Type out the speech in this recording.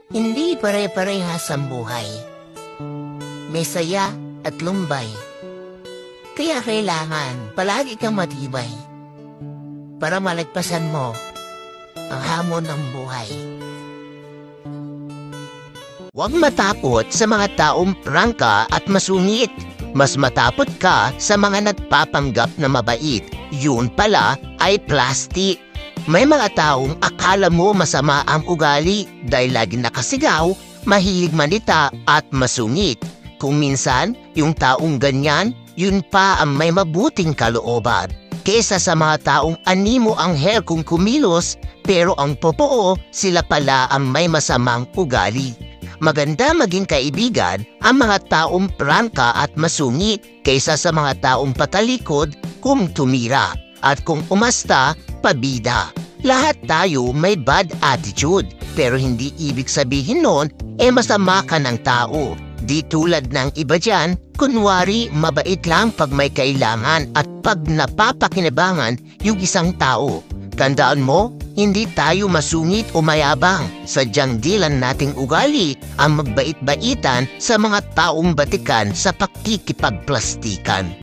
Hindi pare-parehas ang buhay. May saya at lumbay. Kaya kailangan palagi kang matibay para malagpasan mo ang hamon ng buhay. Huwag matakot sa mga taong prangka at masungit. Mas matapot ka sa mga nagpapanggap na mabait. Yun pala ay plastic. May mga taong akala mo masama ang ugali dahil lagi nakasigaw, mahilig manita at masungit. Kung minsan, yung taong ganyan, yun pa ang may mabuting kalooban. Kesa sa mga taong animo ang hair kung kumilos, pero ang totoo, sila pala ang may masamang ugali. Maganda maging kaibigan ang mga taong prangka at masungit kaysa sa mga taong patalikod kung tumira at kung umasta, pabida. Lahat tayo may bad attitude, pero hindi ibig sabihin nun masama ka ng tao. Di tulad ng iba dyan, kunwari mabait lang pag may kailangan at pag napapakinabangan yung isang tao. Tandaan mo, hindi tayo masungit o mayabang. Sadyang dilan nating ugali ang magbait-baitan sa mga taong batikan sa pakikipagplastikan.